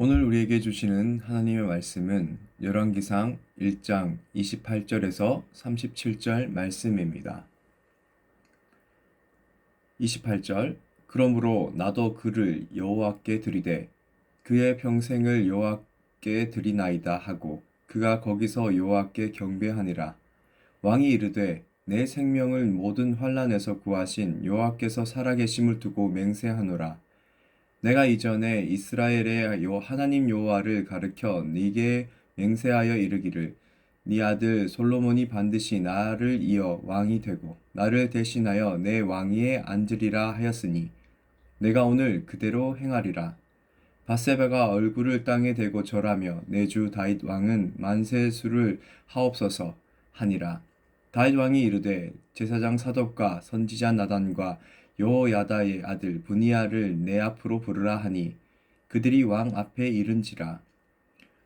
오늘 우리에게 주시는 하나님의 말씀은 열왕기상 1장 28절에서 37절 말씀입니다. 28절 그러므로 나도 그를 여호와께 드리되 그의 평생을 여호와께 드리나이다 하고 그가 거기서 여호와께 경배하니라. 왕이 이르되 내 생명을 모든 환난에서 구하신 여호와께서 살아계심을 두고 맹세하노라. 내가 이전에 이스라엘의 하나님 여호와를 가르쳐 네게 맹세하여 이르기를 네 아들 솔로몬이 반드시 나를 이어 왕이 되고 나를 대신하여 내 왕위에 앉으리라 하였으니 내가 오늘 그대로 행하리라. 밧세바가 얼굴을 땅에 대고 절하며 내 주 다윗 왕은 만세수를 하옵소서 하니라. 다윗 왕이 이르되 제사장 사독과 선지자 나단과 여호야다의 아들 분이야를 내 앞으로 부르라 하니 그들이 왕 앞에 이른지라.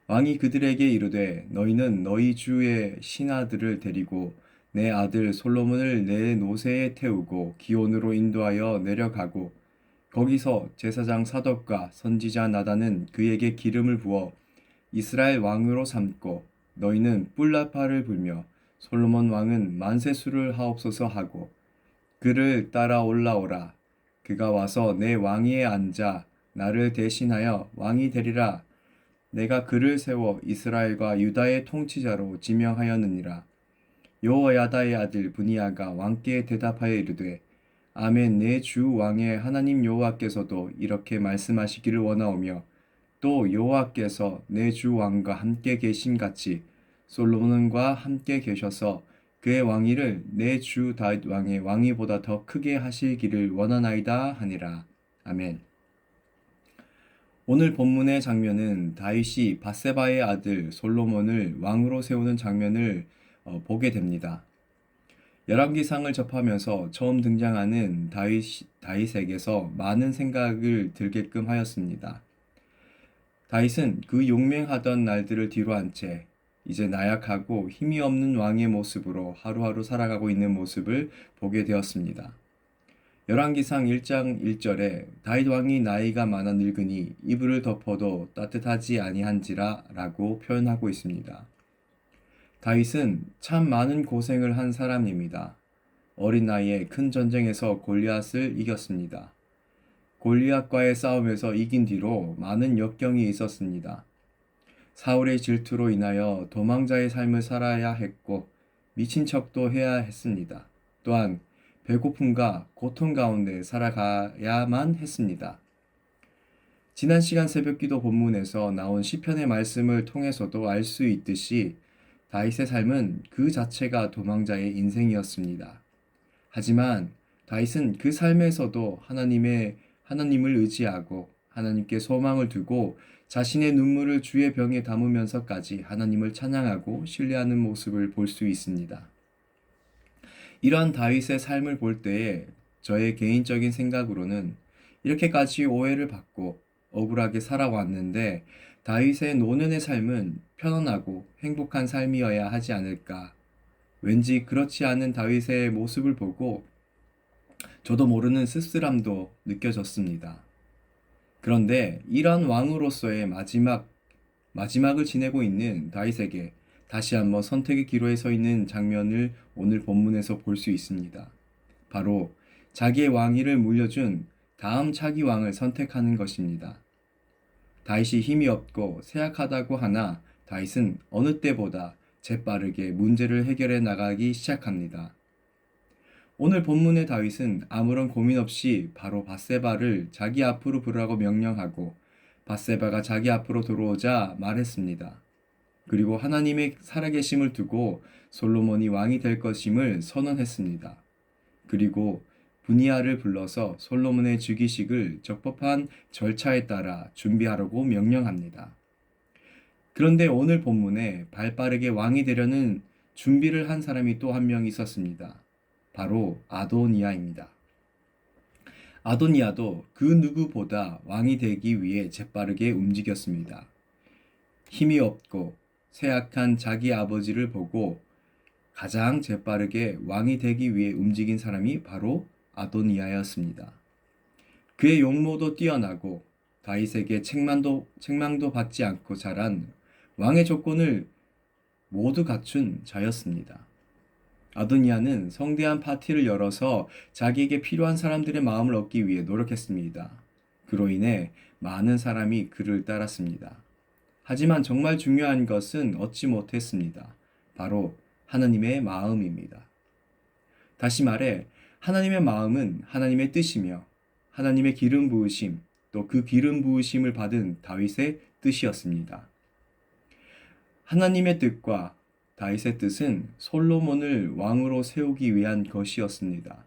왕이 그들에게 이르되 너희는 너희 주의 신하들을 데리고 내 아들 솔로몬을 내 노새에 태우고 기온으로 인도하여 내려가고 거기서 제사장 사독과 선지자 나단은 그에게 기름을 부어 이스라엘 왕으로 삼고 너희는 뿔나팔을 불며 솔로몬 왕은 만세수를 하옵소서 하고 그를 따라 올라오라. 그가 와서 내 왕위에 앉아 나를 대신하여 왕이 되리라. 내가 그를 세워 이스라엘과 유다의 통치자로 지명하였느니라. 여호야다의 아들 분이야가 왕께 대답하여 이르되 아멘. 내 주 왕의 하나님 여호와께서도 이렇게 말씀하시기를 원하오며 또 여호와께서 내 주 왕과 함께 계신 같이 솔로몬과 함께 계셔서 그의 왕위를 내 주 다윗 왕의 왕위보다 더 크게 하시기를 원하나이다 하니라. 아멘. 오늘 본문의 장면은 다윗이 밧세바의 아들 솔로몬을 왕으로 세우는 장면을 보게 됩니다. 열왕기상을 접하면서 처음 등장하는 다윗에게서 많은 생각을 들게끔 하였습니다. 다윗은 그 용맹하던 날들을 뒤로 한 채 이제 나약하고 힘이 없는 왕의 모습으로 하루하루 살아가고 있는 모습을 보게 되었습니다. 열왕기상 1장 1절에 다윗 왕이 나이가 많아 늙으니 이불을 덮어도 따뜻하지 아니한지라 라고 표현하고 있습니다. 다윗은 참 많은 고생을 한 사람입니다. 어린 나이에 큰 전쟁에서 골리앗을 이겼습니다. 골리앗과의 싸움에서 이긴 뒤로 많은 역경이 있었습니다. 사울의 질투로 인하여 도망자의 삶을 살아야 했고 미친 척도 해야 했습니다. 또한 배고픔과 고통 가운데 살아가야만 했습니다. 지난 시간 새벽기도 본문에서 나온 시편의 말씀을 통해서도 알 수 있듯이 다윗의 삶은 그 자체가 도망자의 인생이었습니다. 하지만 다윗은 그 삶에서도 하나님을 의지하고 하나님께 소망을 두고 자신의 눈물을 주의 병에 담으면서까지 하나님을 찬양하고 신뢰하는 모습을 볼 수 있습니다. 이러한 다윗의 삶을 볼 때에 저의 개인적인 생각으로는 이렇게까지 오해를 받고 억울하게 살아왔는데 다윗의 노년의 삶은 편안하고 행복한 삶이어야 하지 않을까. 왠지 그렇지 않은 다윗의 모습을 보고 저도 모르는 씁쓸함도 느껴졌습니다. 그런데 이러한 왕으로서의 마지막을 지내고 있는 다윗에게 다시 한번 선택의 기로에 서 있는 장면을 오늘 본문에서 볼 수 있습니다. 바로 자기의 왕위를 물려준 다음 차기 왕을 선택하는 것입니다. 다윗이 힘이 없고 쇠약하다고 하나 다윗은 어느 때보다 재빠르게 문제를 해결해 나가기 시작합니다. 오늘 본문의 다윗은 아무런 고민 없이 바로 밧세바를 자기 앞으로 부르라고 명령하고 밧세바가 자기 앞으로 들어오자 말했습니다. 그리고 하나님의 살아계심을 두고 솔로몬이 왕이 될 것임을 선언했습니다. 그리고 분이야를 불러서 솔로몬의 즉위식을 적법한 절차에 따라 준비하라고 명령합니다. 그런데 오늘 본문에 발빠르게 왕이 되려는 준비를 한 사람이 또 한 명 있었습니다. 바로 아도니아입니다. 아도니아도 그 누구보다 왕이 되기 위해 재빠르게 움직였습니다. 힘이 없고 쇠약한 자기 아버지를 보고 가장 재빠르게 왕이 되기 위해 움직인 사람이 바로 아도니아였습니다. 그의 용모도 뛰어나고 다윗에게 책망도 받지 않고 자란 왕의 조건을 모두 갖춘 자였습니다. 아도니아는 성대한 파티를 열어서 자기에게 필요한 사람들의 마음을 얻기 위해 노력했습니다. 그로 인해 많은 사람이 그를 따랐습니다. 하지만 정말 중요한 것은 얻지 못했습니다. 바로 하나님의 마음입니다. 다시 말해, 하나님의 마음은 하나님의 뜻이며 하나님의 기름 부으심, 또 그 기름 부으심을 받은 다윗의 뜻이었습니다. 하나님의 뜻과 다윗의 뜻은 솔로몬을 왕으로 세우기 위한 것이었습니다.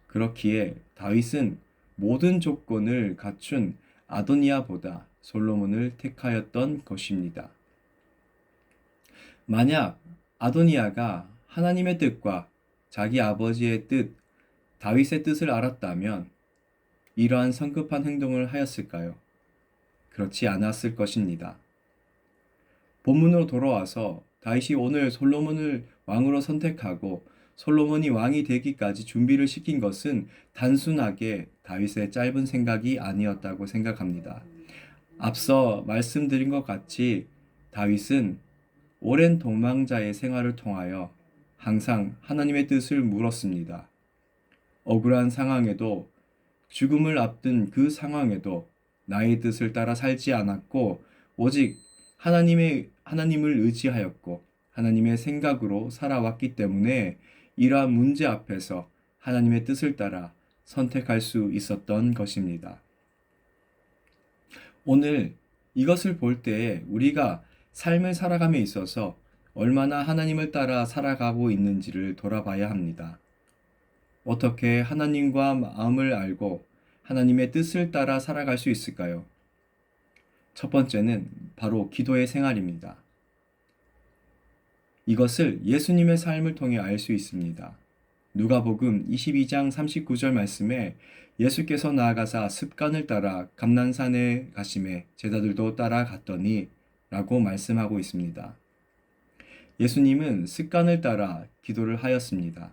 그렇기에 다윗은 모든 조건을 갖춘 아도니아보다 솔로몬을 택하였던 것입니다. 만약 아도니아가 하나님의 뜻과 자기 아버지의 뜻, 다윗의 뜻을 알았다면 이러한 성급한 행동을 하였을까요? 그렇지 않았을 것입니다. 본문으로 돌아와서 다윗이 오늘 솔로몬을 왕으로 선택하고 솔로몬이 왕이 되기까지 준비를 시킨 것은 단순하게 다윗의 짧은 생각이 아니었다고 생각합니다. 앞서 말씀드린 것 같이 다윗은 오랜 도망자의 생활을 통하여 항상 하나님의 뜻을 물었습니다. 억울한 상황에도 죽음을 앞둔 그 상황에도 나의 뜻을 따라 살지 않았고 오직 하나님을 의지하였고 하나님의 생각으로 살아왔기 때문에 이러한 문제 앞에서 하나님의 뜻을 따라 선택할 수 있었던 것입니다. 오늘 이것을 볼 때에 우리가 삶을 살아감에 있어서 얼마나 하나님을 따라 살아가고 있는지를 돌아봐야 합니다. 어떻게 하나님과 마음을 알고 하나님의 뜻을 따라 살아갈 수 있을까요? 첫 번째는 바로 기도의 생활입니다. 이것을 예수님의 삶을 통해 알 수 있습니다. 누가복음 22장 39절 말씀에 예수께서 나아가사 습관을 따라 감난산에 가심에 제자들도 따라갔더니 라고 말씀하고 있습니다. 예수님은 습관을 따라 기도를 하였습니다.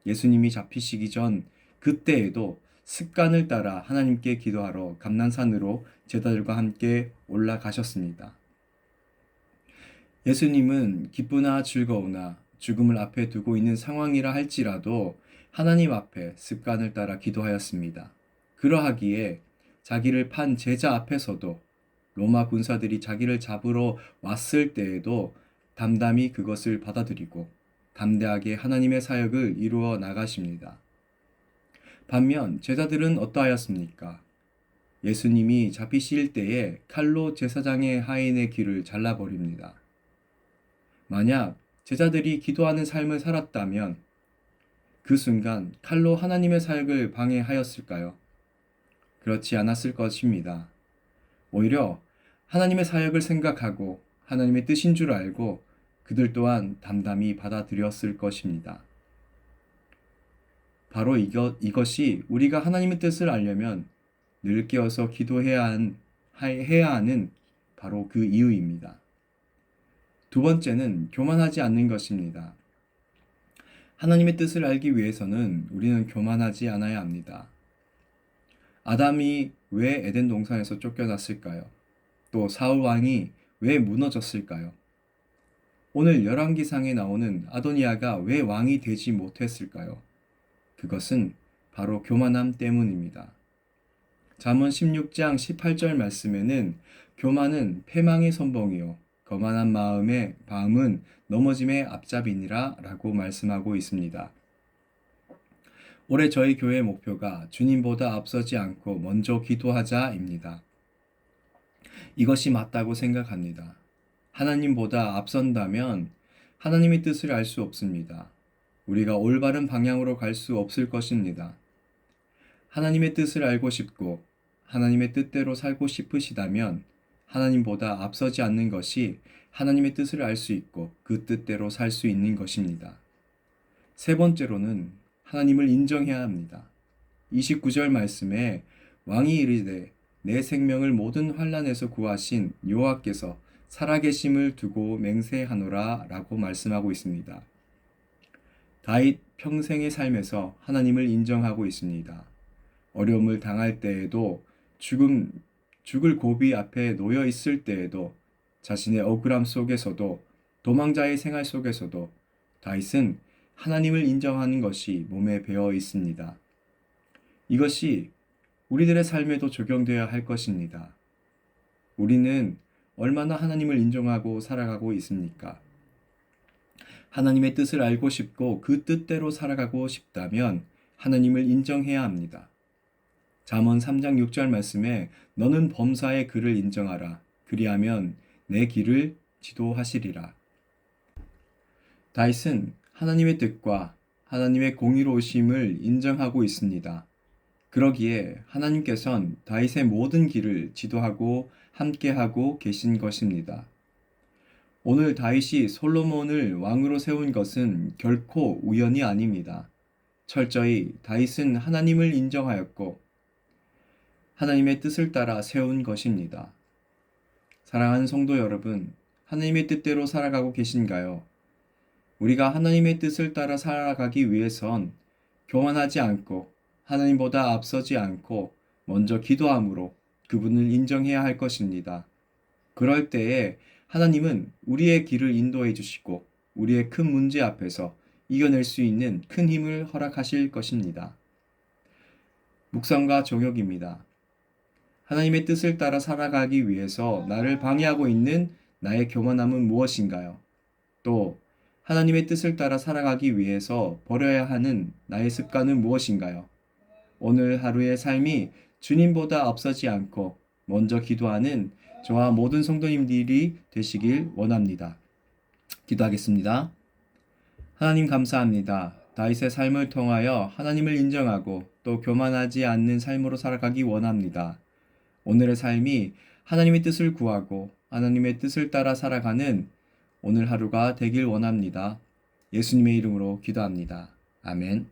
예수님이 잡히시기 전 그때에도 습관을 따라 하나님께 기도하러 감난산으로 제자들과 함께 올라가셨습니다. 예수님은 기쁘나 즐거우나 죽음을 앞에 두고 있는 상황이라 할지라도 하나님 앞에 습관을 따라 기도하였습니다. 그러하기에 자기를 판 제자 앞에서도 로마 군사들이 자기를 잡으러 왔을 때에도 담담히 그것을 받아들이고 담대하게 하나님의 사역을 이루어 나가십니다. 반면 제자들은 어떠하였습니까? 예수님이 잡히실 때에 칼로 제사장의 하인의 귀를 잘라버립니다. 만약 제자들이 기도하는 삶을 살았다면 그 순간 칼로 하나님의 사역을 방해하였을까요? 그렇지 않았을 것입니다. 오히려 하나님의 사역을 생각하고 하나님의 뜻인 줄 알고 그들 또한 담담히 받아들였을 것입니다. 바로 이것이 우리가 하나님의 뜻을 알려면 늘 깨어서 기도해야 하는 바로 그 이유입니다. 두 번째는 교만하지 않는 것입니다. 하나님의 뜻을 알기 위해서는 우리는 교만하지 않아야 합니다. 아담이 왜 에덴 동산에서 쫓겨났을까요? 또 사울 왕이 왜 무너졌을까요? 오늘 열왕기상에 나오는 아도니아가 왜 왕이 되지 못했을까요? 그것은 바로 교만함 때문입니다. 잠언 16장 18절 말씀에는 교만은 패망의 선봉이요 거만한 마음은 넘어짐의 앞잡이니라 라고 말씀하고 있습니다. 올해 저희 교회 목표가 주님보다 앞서지 않고 먼저 기도하자입니다. 이것이 맞다고 생각합니다. 하나님보다 앞선다면 하나님의 뜻을 알 수 없습니다. 우리가 올바른 방향으로 갈 수 없을 것입니다. 하나님의 뜻을 알고 싶고 하나님의 뜻대로 살고 싶으시다면 하나님보다 앞서지 않는 것이 하나님의 뜻을 알 수 있고 그 뜻대로 살 수 있는 것입니다. 세 번째로는 하나님을 인정해야 합니다. 29절 말씀에 왕이 이르되 내 생명을 모든 환난에서 구하신 여호와께서 살아계심을 두고 맹세하노라 라고 말씀하고 있습니다. 다윗 평생의 삶에서 하나님을 인정하고 있습니다. 어려움을 당할 때에도 죽을 고비 앞에 놓여 있을 때에도 자신의 억울함 속에서도 도망자의 생활 속에서도 다윗은 하나님을 인정하는 것이 몸에 배어 있습니다. 이것이 우리들의 삶에도 적용되어야 할 것입니다. 우리는 얼마나 하나님을 인정하고 살아가고 있습니까? 하나님의 뜻을 알고 싶고 그 뜻대로 살아가고 싶다면 하나님을 인정해야 합니다. 잠언 3장 6절 말씀에 너는 범사의 그를 인정하라. 그리하면 내 길을 지도하시리라. 다윗은 하나님의 뜻과 하나님의 공의로우심을 인정하고 있습니다. 그러기에 하나님께선 다윗의 모든 길을 지도하고 함께하고 계신 것입니다. 오늘 다윗이 솔로몬을 왕으로 세운 것은 결코 우연이 아닙니다. 철저히 다윗은 하나님을 인정하였고 하나님의 뜻을 따라 세운 것입니다. 사랑하는 성도 여러분, 하나님의 뜻대로 살아가고 계신가요? 우리가 하나님의 뜻을 따라 살아가기 위해선 교만하지 않고 하나님보다 앞서지 않고 먼저 기도함으로 그분을 인정해야 할 것입니다. 그럴 때에 하나님은 우리의 길을 인도해 주시고 우리의 큰 문제 앞에서 이겨낼 수 있는 큰 힘을 허락하실 것입니다. 묵상과 정욕입니다. 하나님의 뜻을 따라 살아가기 위해서 나를 방해하고 있는 나의 교만함은 무엇인가요? 또 하나님의 뜻을 따라 살아가기 위해서 버려야 하는 나의 습관은 무엇인가요? 오늘 하루의 삶이 주님보다 앞서지 않고 먼저 기도하는 저와 모든 성도님들이 되시길 원합니다. 기도하겠습니다. 하나님 감사합니다. 다윗의 삶을 통하여 하나님을 인정하고 또 교만하지 않는 삶으로 살아가기 원합니다. 오늘의 삶이 하나님의 뜻을 구하고 하나님의 뜻을 따라 살아가는 오늘 하루가 되길 원합니다. 예수님의 이름으로 기도합니다. 아멘.